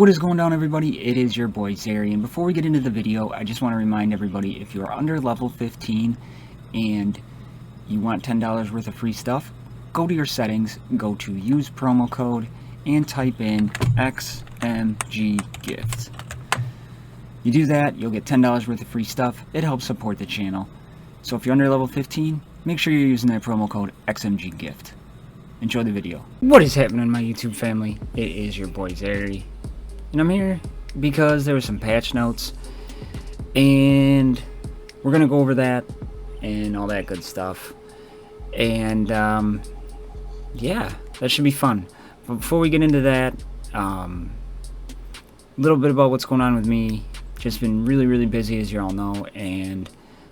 What is going on, everybody? It is your boy Zary, and before we get into the video, I just want to remind everybody, if you're under level 15 and you want $10 worth of free stuff, go to your settings, go to use promo code, and type in XMGGift. You do that, you'll get $10 worth of free stuff. It helps support the channel. So if you're under level 15, make sure you're using that promo code XMGGift. Enjoy the video. What is happening, my YouTube family? It is your boy Zary. And I'm here because there were some patch notes, and we're going to go over that and all that good stuff. And yeah, that should be fun. But before we get into that, a little bit about what's going on with me. Just been really busy, as you all know, and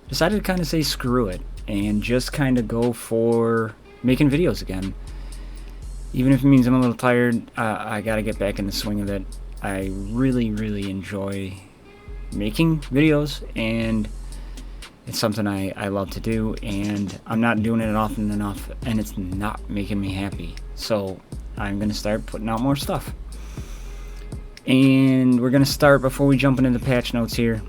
decided to kind of say screw it and just kind of go for making videos again. Even if it means I'm a little tired, I got to get back in the swing of it. I really enjoy making videos, and it's something I love to do, and I'm not doing it often enough, and it's not making me happy. So I'm going to start putting out more stuff. And we're going to start, before we jump into the patch notes here,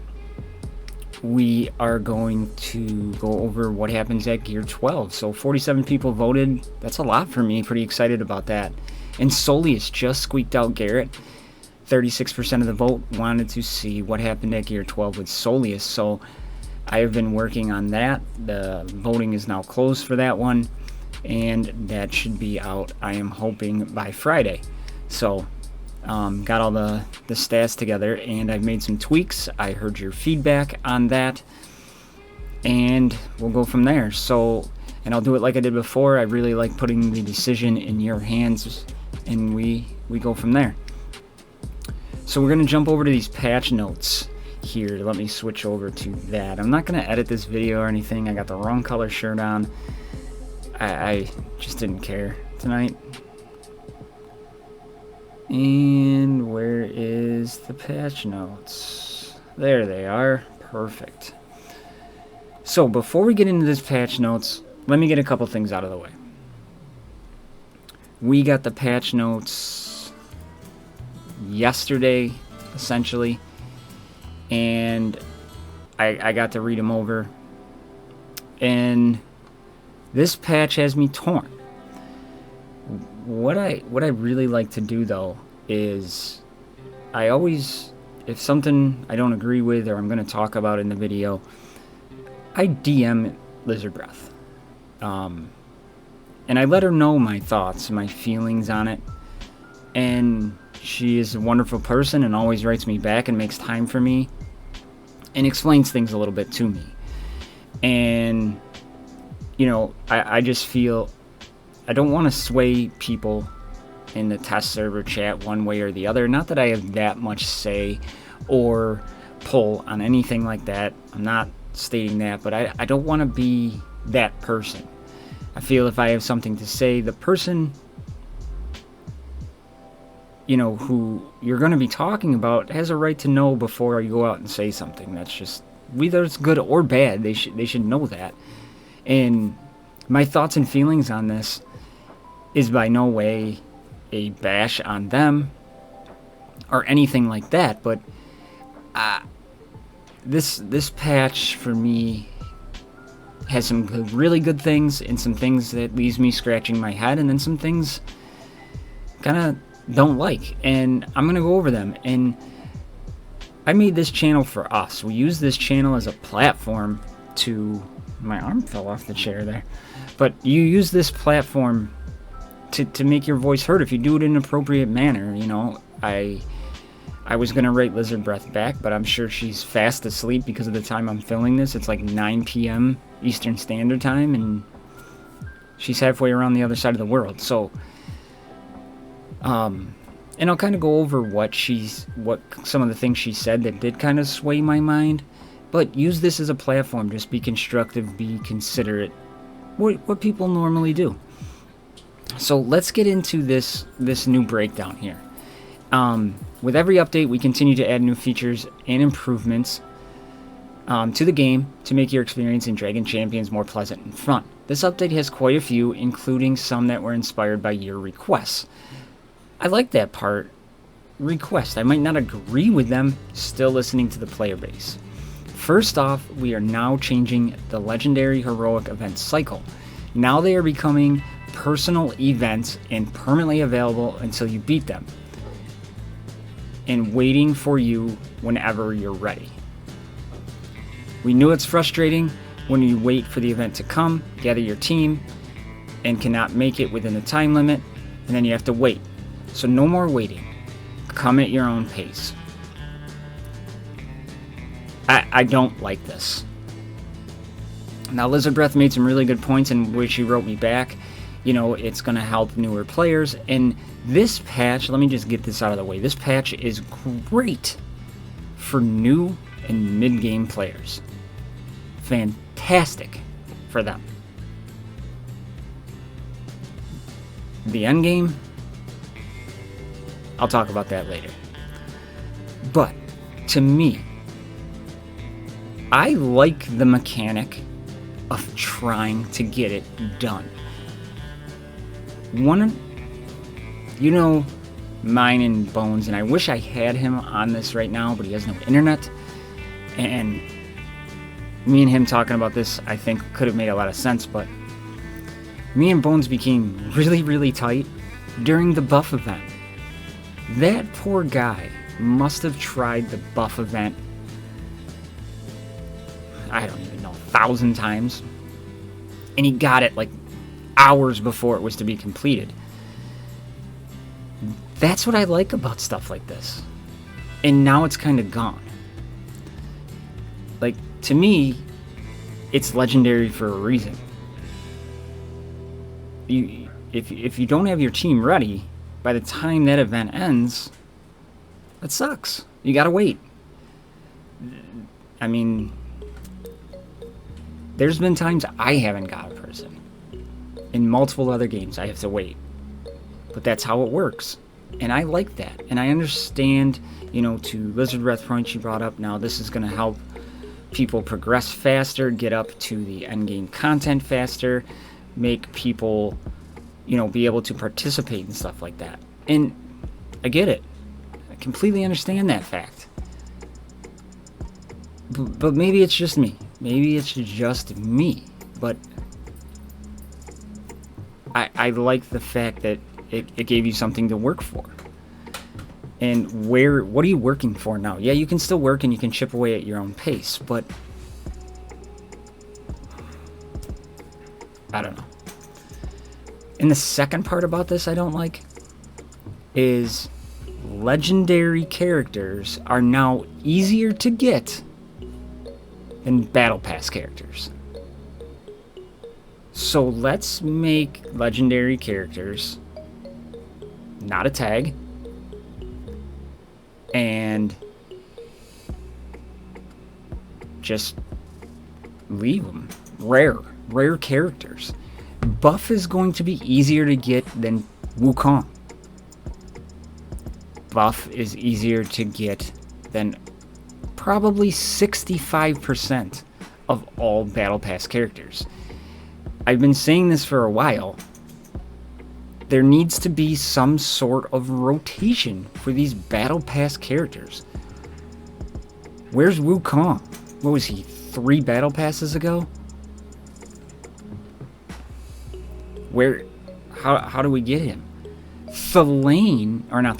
we are going to go over what happens at Gear 12. So 47 people voted. That's a lot for me. Pretty excited about that. And Soleus just squeaked out Garrett. 36% of the vote wanted to see what happened at Gear 12 with Soleus. So I have been working on that. The voting is now closed for that one, and that should be out, I am hoping, by Friday. So got all the stats together, and I've made some tweaks. I heard your feedback on that, and we'll go from there. So, and I'll do it like I did before. I really like putting the decision in your hands, and we go from there. So we're going to jump over to these patch notes here. Let me switch over to that. I'm not going to edit this video or anything. I got the wrong color shirt on. I just didn't care tonight. And where is the patch notes? There they are. Perfect. So before we get into this patch notes, let me get a couple things out of the way. We got the patch notes yesterday, essentially, and I got to read them over, and this patch has me torn. What I really like to do, though, is I always, if something I don't agree with or I'm going to talk about in the video, I DM Lizard Breath, and I let her know my thoughts, my feelings on it, and she is a wonderful person and always writes me back and makes time for me and explains things a little bit to me. And, you know, I just feel I don't want to sway people in the test server chat one way or the other. Not that I have that much say or pull on anything like that. I'm not stating that, but I don't want to be that person. I feel if I have something to say, the person, you know, who you're going to be talking about has a right to know before you go out and say something. That's just, whether it's good or bad, they should know that. And my thoughts and feelings on this is by no way a bash on them or anything like that, but this patch for me has some really good things and some things that leaves me scratching my head, and then some things kind of don't like, and I'm gonna go over them. And I made this channel for us. We use this channel as a platform to, my arm fell off the chair there, but you use this platform to make your voice heard if you do it in an appropriate manner. You know, I was gonna write Lizard Breath back, but I'm sure she's fast asleep because of the time I'm filming this. It's like 9 p.m. Eastern Standard Time, and she's halfway around the other side of the world. So and I'll kind of go over what some of the things she said that did kind of sway my mind, but use this as a platform. Just be constructive, be considerate, what people normally do. So let's get into this new breakdown here. With every update, we continue to add new features and improvements to the game to make your experience in Dragon Champions more pleasant and fun. This update has quite a few, including some that were inspired by your requests. I like that part request. I might not agree with them, still listening to the player base. First off, we are now changing the legendary heroic event cycle. Now they are becoming personal events and permanently available until you beat them, and waiting for you whenever you're ready. We knew it's frustrating when you wait for the event to come, gather your team, and cannot make it within the time limit, and then you have to wait. So no more waiting. Come at your own pace. I don't like this. Now, Lizard Breath made some really good points in which he wrote me back. You know, it's going to help newer players. And this patch, let me just get this out of the way. This patch is great for new and mid-game players. Fantastic for them. The endgame, I'll talk about that later. But, to me, I like the mechanic of trying to get it done. You know, mine and Bones, and I wish I had him on this right now, but he has no internet. And me and him talking about this, I think, could have made a lot of sense, but me and Bones became really, really tight during the buff event. That poor guy must have tried the buff event, I don't even know, 1,000 times. And he got it like hours before it was to be completed. That's what I like about stuff like this. And now it's kind of gone. Like, to me, it's legendary for a reason. If you don't have your team ready, by the time that event ends, that sucks. You gotta wait. I mean, there's been times I haven't got a person. In multiple other games, I have to wait. But that's how it works. And I like that. And I understand, you know, to Lizard Breath points you brought up, now this is going to help people progress faster, get up to the endgame content faster, make people, you know, be able to participate and stuff like that. And I get it. I completely understand that fact. But maybe it's just me. Maybe it's just me. But I like the fact that it gave you something to work for. And what are you working for now? Yeah, you can still work and you can chip away at your own pace, but I don't know. And the second part about this I don't like is legendary characters are now easier to get than battle pass characters. So let's make legendary characters not a tag and just leave them rare characters. Buff is going to be easier to get than Wukong. Buff is easier to get than probably 65% of all battle pass characters. I've been saying this for a while. There needs to be some sort of rotation for these battle pass characters. Where's Wukong? What was he, 3 battle passes ago? How do we get him? Thanisa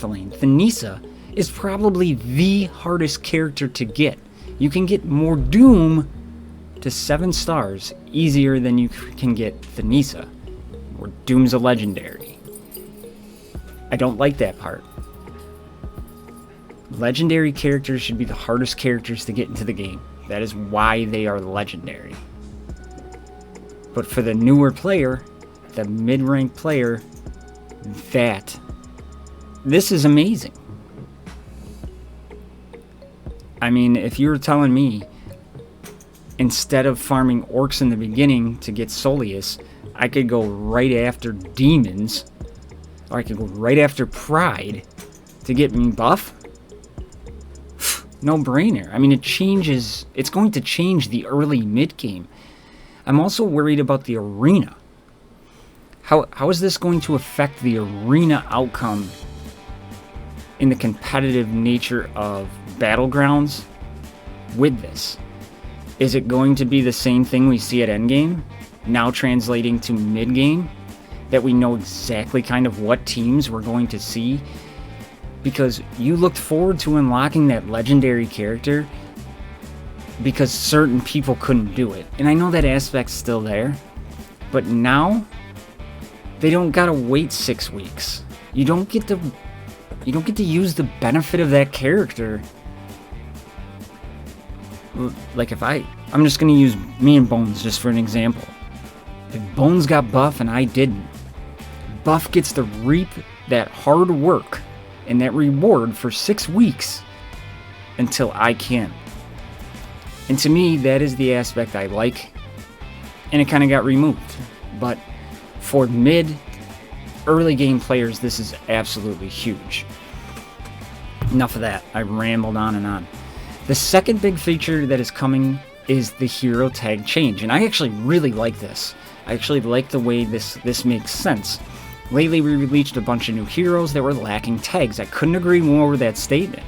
is probably the hardest character to get. You can get more Doom to 7 stars easier than you can get Thanisa, where Doom's a legendary. I don't like that part. Legendary characters should be the hardest characters to get into the game. That is why they are legendary. But for the newer player, the mid-ranked player, this is amazing. I mean, if you were telling me instead of farming orcs in the beginning to get Soleus, I could go right after demons, or I could go right after pride to get me buff, no brainer. I mean, it's going to change the early mid game. I'm also worried about the arena. How is this going to affect the arena outcome in the competitive nature of Battlegrounds with this. Is it going to be the same thing we see at Endgame, now translating to mid-game, that we know exactly kind of what teams we're going to see? Because you looked forward to unlocking that legendary character because certain people couldn't do it. And I know that aspect's still there, but now they don't gotta wait 6 weeks. You don't get to use the benefit of that character. Like if I'm just gonna use me and Bones just for an example. If Bones got buff and I didn't, Buff gets to reap that hard work and that reward for 6 weeks until I can. And to me, that is the aspect I like, and it kind of got removed. But for early game players, this is absolutely huge. Enough of that. I rambled on and on. The second big feature that is coming is the hero tag change, and I actually really like this. I actually like the way this makes sense. Lately, we released a bunch of new heroes that were lacking tags. I couldn't agree more with that statement.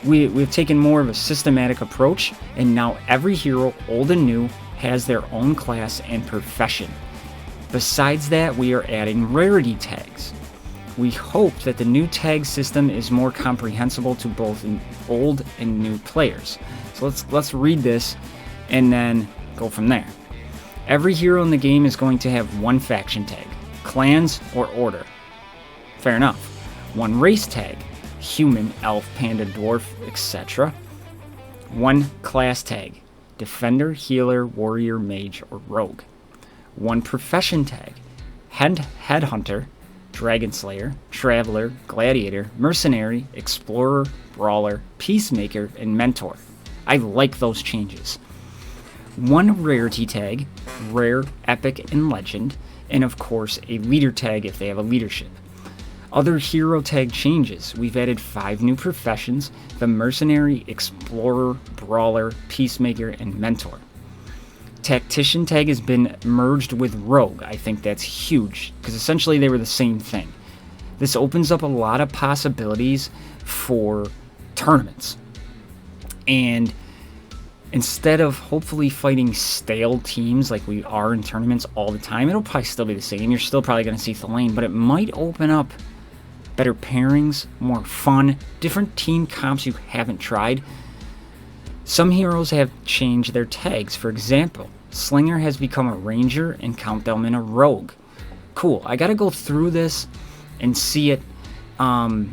We've taken more of a systematic approach, and now every hero, old and new, has their own class and profession. Besides that, we are adding rarity tags. We hope that the new tag system is more comprehensible to both old and new players. So let's read this and then go from there. Every hero in the game is going to have one faction tag, clans or order. Fair enough. One race tag, human, elf, panda, dwarf, etc. One class tag, defender, healer, warrior, mage, or rogue. One profession tag, headhunter, dragon slayer, traveler, gladiator, mercenary, explorer, brawler, peacemaker, and mentor. I like those changes. One rarity tag, rare, epic, and legend, and of course a leader tag if they have a leadership. Other hero tag changes. We've added 5 new professions: the mercenary, explorer, brawler, peacemaker, and mentor. Tactician tag has been merged with rogue. I think that's huge, because essentially they were the same thing. This opens up a lot of possibilities for tournaments. And instead of hopefully fighting stale teams like we are in tournaments all the time, it'll probably still be the same. You're still probably going to see Thelaine, but it might open up better pairings, more fun, different team comps you haven't tried. Some heroes have changed their tags. For example, Slinger has become a ranger and Countdown a rogue. Cool. I got to go through this and see it. And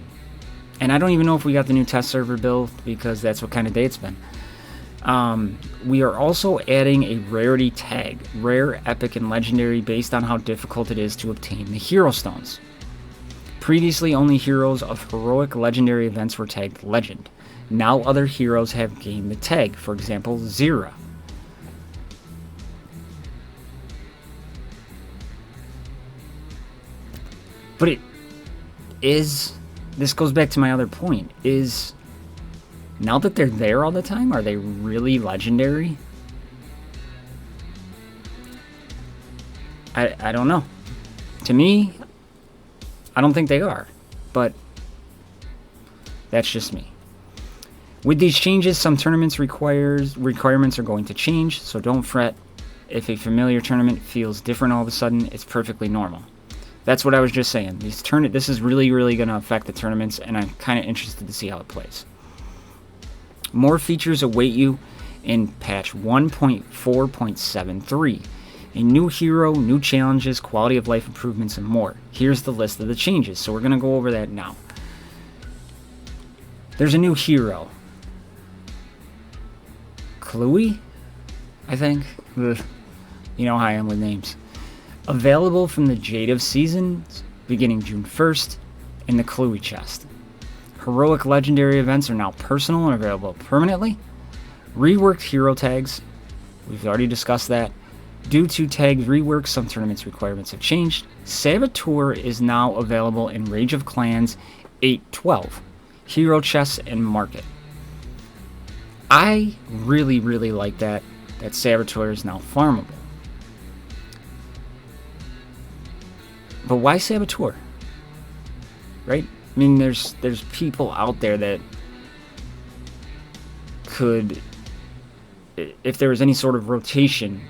I don't even know if we got the new test server build, because that's what kind of day it's been. We are also adding a rarity tag, rare, epic, and legendary, based on how difficult it is to obtain the hero stones. Previously, only heroes of heroic legendary events were tagged legend. Now other heroes have gained the tag, for example, Zira. But this goes back to my other point, is now that they're there all the time, are they really legendary? I don't know. To me, I don't think they are, but that's just me. With these changes, some tournaments requirements are going to change, so don't fret. If a familiar tournament feels different all of a sudden, it's perfectly normal. That's what I was just saying. This is really, really going to affect the tournaments, and I'm kind of interested to see how it plays. More features await you in patch 1.4.73. A new hero, new challenges, quality of life improvements, and more. Here's the list of the changes, so we're going to go over that now. There's a new hero. Kalui, I think. Ugh. You know how I am with names. Available from the Jade of Seasons, beginning June 1st, in the Kalui chest. Heroic legendary events are now personal and available permanently. Reworked hero tags. We've already discussed that. Due to tag rework, some tournaments requirements have changed. Saboteur is now available in Rage of Clans 8.12, Hero Chests, and Market. I really, really like that Saboteur is now farmable. But why Saboteur? Right? I mean, there's people out there that could, if there was any sort of rotation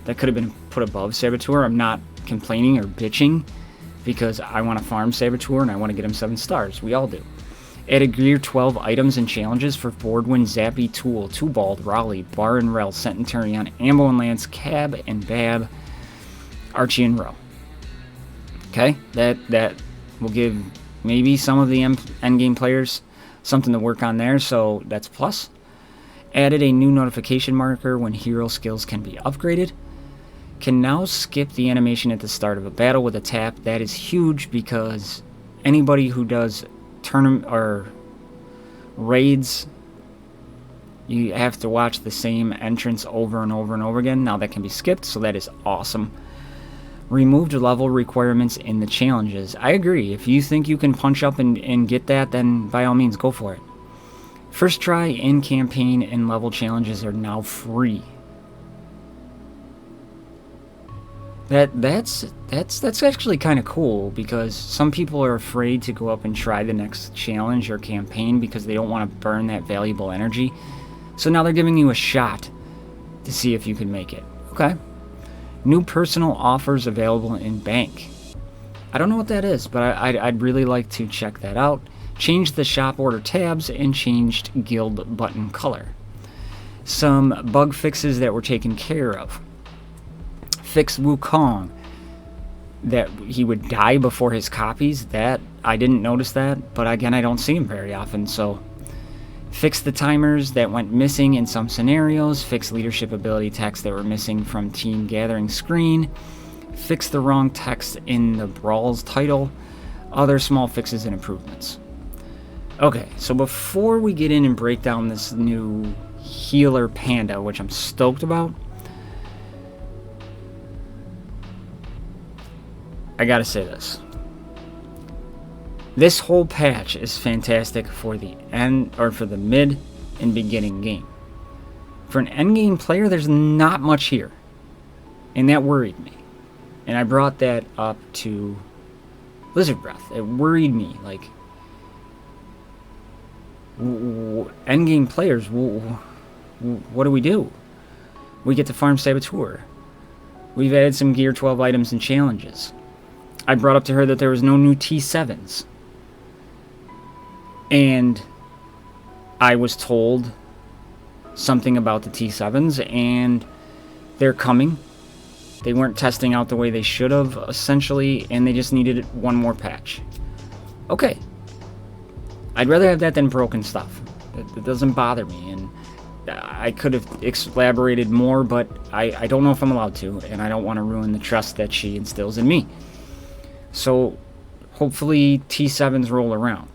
that could have been put above Saboteur. I'm not complaining or bitching because I want to farm Saboteur and I want to get him 7 stars. We all do. Added gear 12 items and challenges for Boardwind, Zappy, Tool, Tubald, Raleigh, Bar and Rel, Centurion, Ambo and Lance, Cab and Bab, Archie and Row. Okay, that will give maybe some of the endgame players something to work on there, so that's a plus. Added a new notification marker when hero skills can be upgraded. Can now skip the animation at the start of a battle with a tap. That is huge because anybody who does tournament or raids, you have to watch the same entrance over and over and over again. Now that can be skipped, so that is awesome. Removed level requirements in the challenges. I agree. If you think you can punch up and get that, then by all means go for it. First try in campaign and level challenges are now free. That's actually kind of cool because some people are afraid to go up and try the next challenge or campaign because they don't want to burn that valuable energy. So now they're giving you a shot to see if you can make it. Okay. New personal offers available in bank. I don't know what that is, but I'd really like to check that out. Changed the shop order tabs and changed guild button color. Some bug fixes that were taken care of. Fixed Wukong, that he would die before his copies. That I didn't notice that, but again, I don't see him very often. So fixed the timers that went missing in some scenarios. Fixed leadership ability text that were missing from team gathering screen. Fixed the wrong text in the brawls title. Other small fixes and improvements. Okay, so before we get in and break down this new healer panda, which I'm stoked about, I gotta say this. This whole patch is fantastic for the end or for the mid and beginning game. For an end game player, there's not much here, and that worried me. And I brought that up to Lizard Breath. It worried me. Like, end game players, what do we do? We get to farm Saboteur. We've added some gear 12 items and challenges. I brought up to her that there was no new T7s. And I was told something about the T7s, and they're coming. They weren't testing out the way they should have, essentially, and they just needed one more patch. Okay. I'd rather have that than broken stuff. It doesn't bother me, and I could have elaborated more, but I don't know if I'm allowed to, and I don't want to ruin the trust that she instills in me. So, hopefully T7s roll around.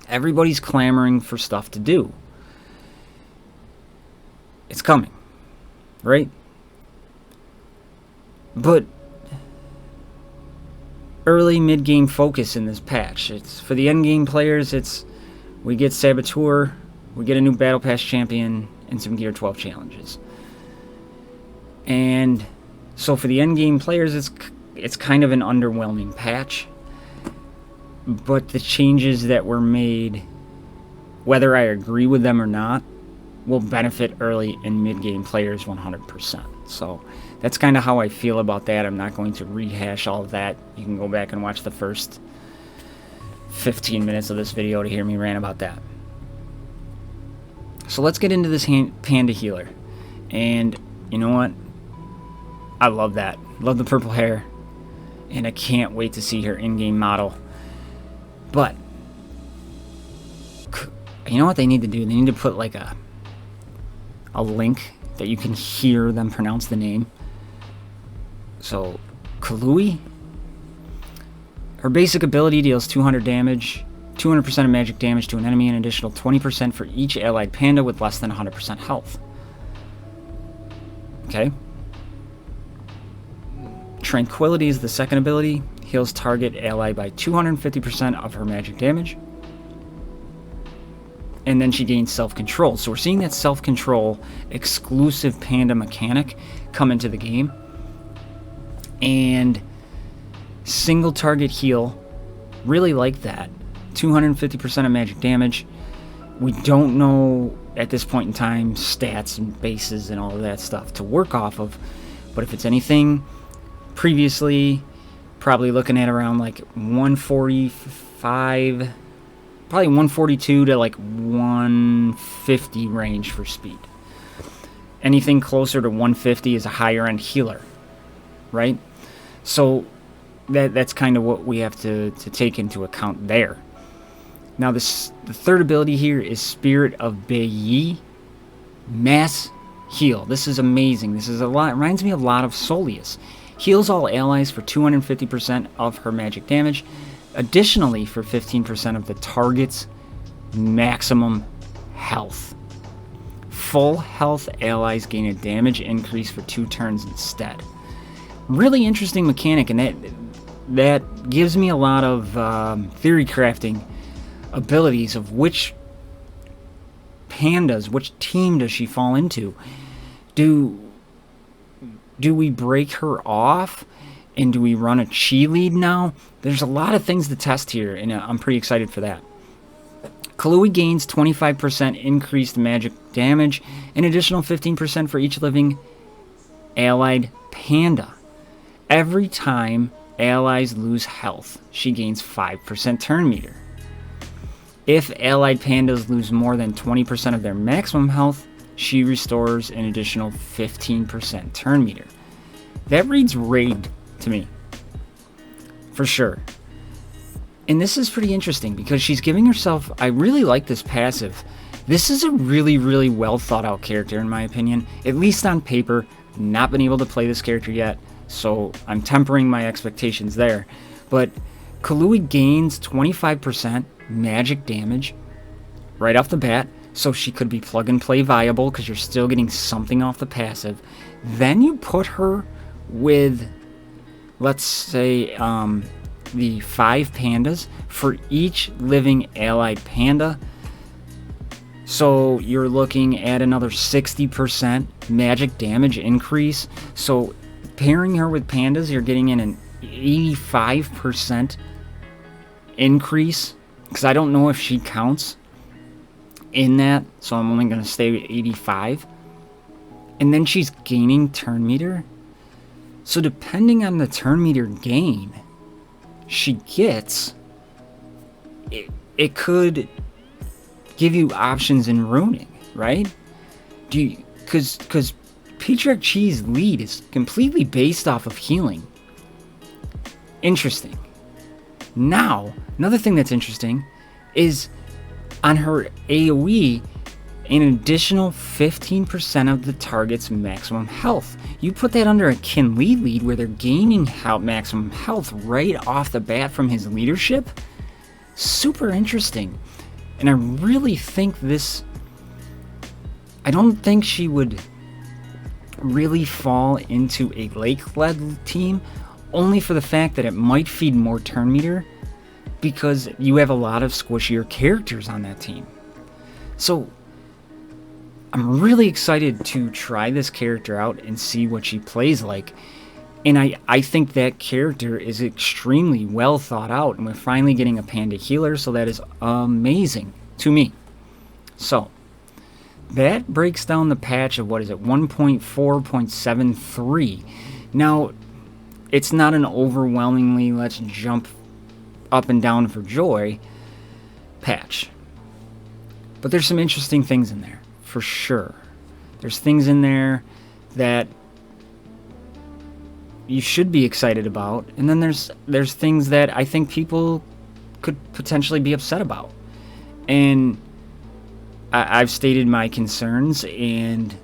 Everybody's clamoring for stuff to do. It's coming, right? But early mid-game focus in this patch. It's for the end-game players. It's we get Saboteur, we get a new Battle Pass champion, and some Gear 12 challenges. And so for the end-game players, it's kind of an underwhelming patch. But the changes that were made, whether I agree with them or not, will benefit early and mid-game players 100%. So that's kind of how I feel about that. I'm not going to rehash all of that. You can go back and watch the first 15 minutes of this video to hear me rant about that. So let's get into this panda healer. And you know what? I love that. Love the purple hair. And I can't wait to see her in-game model. But you know what they need to do? They need to put like a link that you can hear them pronounce the name. So, Kalui. Her basic ability deals 200 damage, 200% of magic damage to an enemy, and an additional 20% for each allied panda with less than 100% health. Okay. Tranquility is the second ability. Heals target ally by 250% of her magic damage. And then she gains self-control. So we're seeing that self-control exclusive panda mechanic come into the game. And single target heal Really like that. 250% of magic damage. We don't know at this point in time stats and bases and all of that stuff to work off of, but if it's anything previously, probably looking at around like 145, probably 142 to like 150 range for speed. Anything closer to 150 is a higher end healer, right? So that's kind of what we have to take into account there. Now the third ability here is Spirit of Bei, Mass Heal. This is amazing. This is a lot. It reminds me a lot of Soleus. Heals all allies for 250% of her magic damage. Additionally, for 15% of the target's maximum health. Full health allies gain a damage increase for 2 turns instead. Really interesting mechanic, and that gives me a lot of theory crafting abilities of which pandas, which team does she fall into. Do we break her off, and do we run a chi lead now? There's a lot of things to test here, and I'm pretty excited for that. Kalui gains 25% increased magic damage, an additional 15% for each living allied panda. Every time allies lose health, she gains 5% turn meter. If allied pandas lose more than 20% of their maximum health, she restores an additional 15% turn meter. That reads raid to me, for sure. And this is pretty interesting because she's giving herself, I really like this passive. This is a really, really well thought out character in my opinion, at least on paper. Not been able to play this character yet, so I'm tempering my expectations there. But Kalui gains 25% magic damage right off the bat, so she could be plug and play viable because you're still getting something off the passive. Then you put her with, let's say, the 5 pandas for each living allied panda. So you're looking at another 60% magic damage increase. So pairing her with pandas, you're getting in an 85% increase. Because I don't know if she counts in that, so I'm only going to stay at 85. And then she's gaining turn meter. So depending on the turn meter gain she gets, it could give you options in runing, right? Because Patriarch Chi's lead is completely based off of healing. Interesting. Now, another thing that's interesting is on her AoE, an additional 15% of the target's maximum health. You put that under a Kin Lee lead where they're gaining maximum health right off the bat from his leadership. Super interesting. And I really think this... I don't think she would really fall into a Lake-led team, only for the fact that it might feed more turn meter because you have a lot of squishier characters on that team. So I'm really excited to try this character out and see what she plays like. And I think that character is extremely well thought out, and we're finally getting a panda healer, so that is amazing to me. So that breaks down the patch of, what is it, 1.4.73. Now, it's not an overwhelmingly let's jump up and down for joy patch. But there's some interesting things in there, for sure. There's things in there that you should be excited about, and then there's things that I think people could potentially be upset about. And I've stated my concerns, and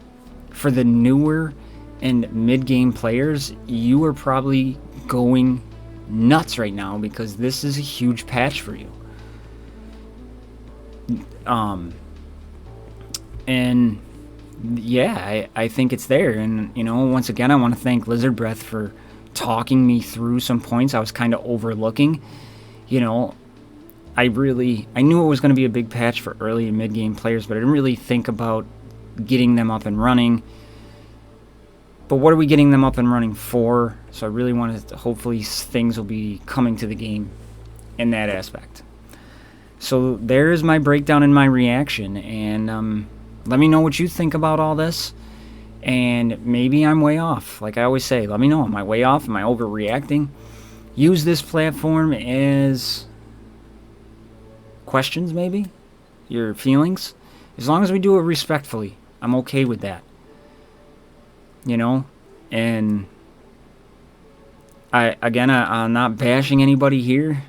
for the newer and mid-game players, you are probably going nuts right now because this is a huge patch for you. And yeah, I think it's there. And, you know, once again, I want to thank Lizard Breath for talking me through some points I was kind of overlooking. You know, I knew it was going to be a big patch for early and mid-game players, but I didn't really think about getting them up and running. But what are we getting them up and running for? So I really wanted to, hopefully things will be coming to the game in that aspect. So there's my breakdown and my reaction, and let me know what you think about all this. And maybe I'm way off. Like I always say, let me know. Am I way off? Am I overreacting? Use this platform as questions, maybe? Your feelings? As long as we do it respectfully, I'm okay with that. You know? And I'm not bashing anybody here.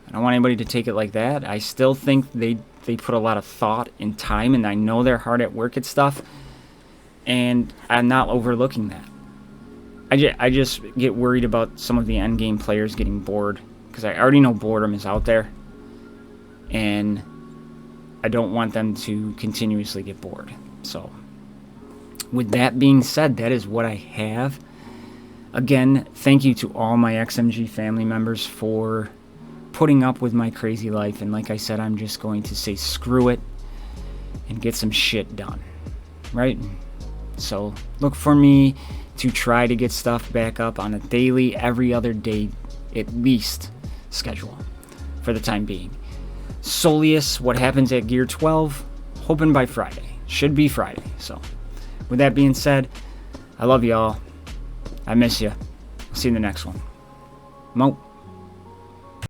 I don't want anybody to take it like that. I still think they put a lot of thought and time, and I know they're hard at work at stuff. And I'm not overlooking that. I just get worried about some of the endgame players getting bored, because I already know boredom is out there, and I don't want them to continuously get bored. So, with that being said, that is what I have. Again, thank you to all my XMG family members for putting up with my crazy life, and like I said, I'm just going to say screw it and get some shit done, right? So look for me to try to get stuff back up on a daily, every other day at least schedule for the time being. Soleus, what happens at Gear 12? Hoping by Friday. Should be Friday. So with that being said, I love y'all. I miss you. See you in the next one. Mo.